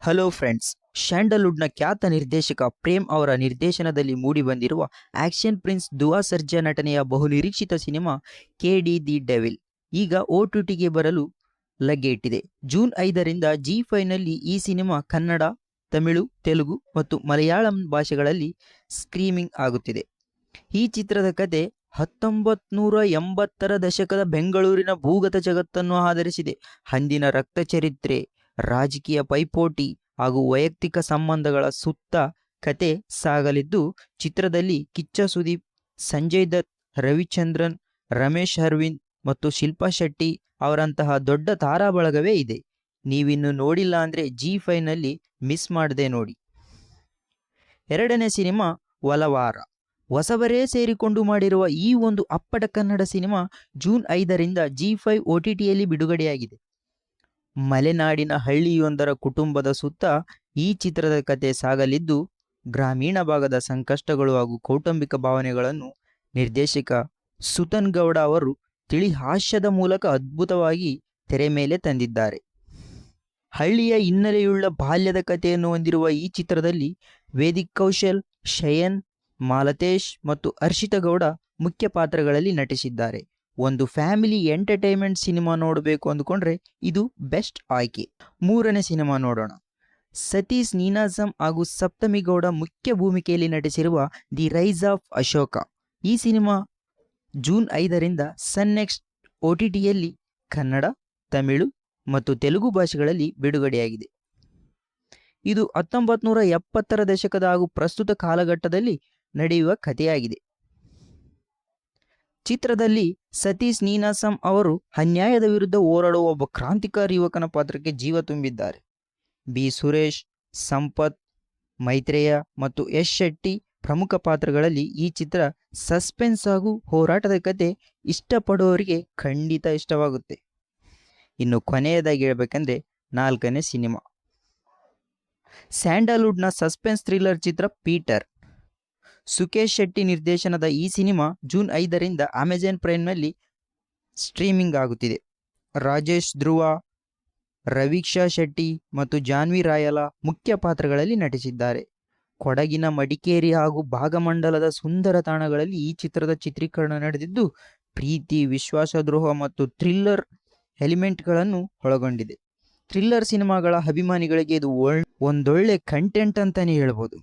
Hello friends, ಸ್ಯಾಂಡಲ್ವುಡ್ನ ಖ್ಯಾತ ನಿರ್ದೇಶಕ ಪ್ರೇಮ್ ಅವರ ನಿರ್ದೇಶನದಲ್ಲಿ ಮೂಡಿಬಂದಿರುವ ಆಕ್ಷನ್ ಪ್ರಿನ್ಸ್ ದುವಾ ಸರ್ಜಾ ನಟನೆಯ ಬಹುನಿರೀಕ್ಷಿತ ಸಿನಿಮಾ ಕೆಡಿ ದಿ ಡೆವಿಲ್ ಈಗ OTTಗೆ ಬರಲು ಲಗ್ಗೆಯಿಟ್ಟಿದೆ. ಜೂನ್ 5ರಿಂದ Zee5ನಲ್ಲಿ ಈ ಸಿನಿಮಾ ಕನ್ನಡ, ತಮಿಳು, ತೆಲುಗು ಮತ್ತು ಮಲಯಾಳಂ ಭಾಷೆಗಳಲ್ಲಿ ಸ್ಟ್ರೀಮಿಂಗ್ ಆಗುತ್ತಿದೆ. ಈ ಚಿತ್ರದ ಕತೆ 1980ರ ದಶಕದ ಬೆಂಗಳೂರಿನ ಭೂಗತ ಜಗತ್ತನ್ನು ಆಧರಿಸಿದೆ. ಅಂದಿನ ರಕ್ತ ಚರಿತ್ರೆ, ರಾಜಕೀಯ ಪೈಪೋಟಿ ಹಾಗೂ ವೈಯಕ್ತಿಕ ಸಂಬಂಧಗಳ ಸುತ್ತ ಕತೆ ಸಾಗಲಿದ್ದು, ಚಿತ್ರದಲ್ಲಿ ಕಿಚ್ಚ ಸುದೀಪ್, ಸಂಜಯ್ ದತ್, ರವಿಚಂದ್ರನ್, ರಮೇಶ್ ಅರವಿಂದ್ ಮತ್ತು ಶಿಲ್ಪಾ ಶೆಟ್ಟಿ ಅವರಂತಹ ದೊಡ್ಡ ತಾರಾ ಬಳಗವೇ ಇದೆ. ನೀವಿನ್ನು ನೋಡಿಲ್ಲ ಅಂದ್ರೆ Zee5ನಲ್ಲಿ ಮಿಸ್ ಮಾಡದೆ ನೋಡಿ. ಎರಡನೇ ಸಿನಿಮಾ ಒಲವಾರ. ಹೊಸಬರೇ ಸೇರಿಕೊಂಡು ಮಾಡಿರುವ ಈ ಒಂದು ಅಪ್ಪಟ ಕನ್ನಡ ಸಿನಿಮಾ ಜೂನ್ 5ರಿಂದ Zee5 OTTಯಲ್ಲಿ ಬಿಡುಗಡೆಯಾಗಿದೆ. ಮಲೆನಾಡಿನ ಹಳ್ಳಿಯೊಂದರ ಕುಟುಂಬದ ಸುತ್ತ ಈ ಚಿತ್ರದ ಕತೆ ಸಾಗಲಿದ್ದು, ಗ್ರಾಮೀಣ ಭಾಗದ ಸಂಕಷ್ಟಗಳು ಹಾಗೂ ಕೌಟುಂಬಿಕ ಭಾವನೆಗಳನ್ನು ನಿರ್ದೇಶಕ ಸುತನ್ ಗೌಡ ಅವರು ತಿಳಿ ಹಾಸ್ಯದ ಮೂಲಕ ಅದ್ಭುತವಾಗಿ ತೆರೆ ಮೇಲೆ ತಂದಿದ್ದಾರೆ. ಹಳ್ಳಿಯ ಹಿನ್ನೆಲೆಯುಳ್ಳ ಬಾಲ್ಯದ ಕಥೆಯನ್ನು ಹೊಂದಿರುವ ಈ ಚಿತ್ರದಲ್ಲಿ ವೇದಿಕ್ ಕೌಶಲ್, ಶಯನ್, ಮಾಲತೇಶ್ ಮತ್ತು ಹರ್ಷಿತಾ ಗೌಡ ಮುಖ್ಯ ಪಾತ್ರಗಳಲ್ಲಿ ನಟಿಸಿದ್ದಾರೆ. ಒಂದು ಫ್ಯಾಮಿಲಿ ಎಂಟರ್ಟೈನ್ಮೆಂಟ್ ಸಿನಿಮಾ ನೋಡಬೇಕು ಅಂದುಕೊಂಡ್ರೆ ಇದು ಬೆಸ್ಟ್ ಆಯ್ಕೆ. ಮೂರನೇ ಸಿನಿಮಾ ನೋಡೋಣ. ಸತೀಶ್ ನೀನಾಸಂ ಹಾಗೂ ಸಪ್ತಮಿ ಗೌಡ ಮುಖ್ಯ ಭೂಮಿಕೆಯಲ್ಲಿ ನಟಿಸಿರುವ ದಿ ರೈಸ್ ಆಫ್ ಅಶೋಕ. ಈ ಸಿನಿಮಾ ಜೂನ್ 5ರಿಂದ ಸನ್ ನೆಕ್ಸ್ಟ್ OTTಯಲ್ಲಿ ಕನ್ನಡ, ತಮಿಳು ಮತ್ತು ತೆಲುಗು ಭಾಷೆಗಳಲ್ಲಿ ಬಿಡುಗಡೆಯಾಗಿದೆ. ಇದು 1970ರ ದಶಕದ ಹಾಗೂ ಪ್ರಸ್ತುತ ಕಾಲಘಟ್ಟದಲ್ಲಿ ನಡೆಯುವ ಕಥೆಯಾಗಿದೆ. ಚಿತ್ರದಲ್ಲಿ ಸತೀಶ್ ನೀನಾಸಂ ಅವರು ಅನ್ಯಾಯದ ವಿರುದ್ಧ ಹೋರಾಡುವ ಒಬ್ಬ ಕ್ರಾಂತಿಕಾರಿ ಯುವಕನ ಪಾತ್ರಕ್ಕೆ ಜೀವ ತುಂಬಿದ್ದಾರೆ. ಬಿ ಸುರೇಶ್, ಸಂಪತ್, ಮೈತ್ರೇಯ ಮತ್ತು ಯಶ್ ಶೆಟ್ಟಿ ಪ್ರಮುಖ ಪಾತ್ರಗಳಲ್ಲಿ ಈ ಚಿತ್ರ ಸಸ್ಪೆನ್ಸ್ ಹಾಗೂ ಹೋರಾಟದ ಕತೆ ಇಷ್ಟಪಡುವವರಿಗೆ ಖಂಡಿತ ಇಷ್ಟವಾಗುತ್ತೆ. ಇನ್ನು ಕೊನೆಯದಾಗಿ ಹೇಳ್ಬೇಕಂದ್ರೆ ನಾಲ್ಕನೇ ಸಿನಿಮಾ. ಸ್ಯಾಂಡಲ್ವುಡ್ನ ಸಸ್ಪೆನ್ಸ್ ಥ್ರಿಲ್ಲರ್ ಚಿತ್ರ ಪೀಟರ್. ಸುಕೇಶ್ ಶೆಟ್ಟಿ ನಿರ್ದೇಶನದ ಈ ಸಿನಿಮಾ ಜೂನ್ 5ರಿಂದ ಅಮೆಜಾನ್ ಪ್ರೈಮ್ನಲ್ಲಿ ಸ್ಟ್ರೀಮಿಂಗ್ ಆಗುತ್ತಿದೆ. ರಾಜೇಶ್ ಧ್ರುವ, ರವೀಕ್ಷಾ ಶೆಟ್ಟಿ ಮತ್ತು ಜಾನ್ವಿ ರಾಯಲ ಮುಖ್ಯ ಪಾತ್ರಗಳಲ್ಲಿ ನಟಿಸಿದ್ದಾರೆ. ಕೊಡಗಿನ ಮಡಿಕೇರಿ ಹಾಗೂ ಭಾಗಮಂಡಲದ ಸುಂದರ ತಾಣಗಳಲ್ಲಿ ಈ ಚಿತ್ರದ ಚಿತ್ರೀಕರಣ ನಡೆದಿದ್ದು, ಪ್ರೀತಿ, ವಿಶ್ವಾಸದ್ರೋಹ ಮತ್ತು ಥ್ರಿಲ್ಲರ್ ಎಲಿಮೆಂಟ್ಗಳನ್ನು ಒಳಗೊಂಡಿದೆ. ಥ್ರಿಲ್ಲರ್ ಸಿನಿಮಾಗಳ ಅಭಿಮಾನಿಗಳಿಗೆ ಇದು ಒಂದೊಳ್ಳೆ ಕಂಟೆಂಟ್ ಅಂತಾನೆ ಹೇಳ್ಬೋದು.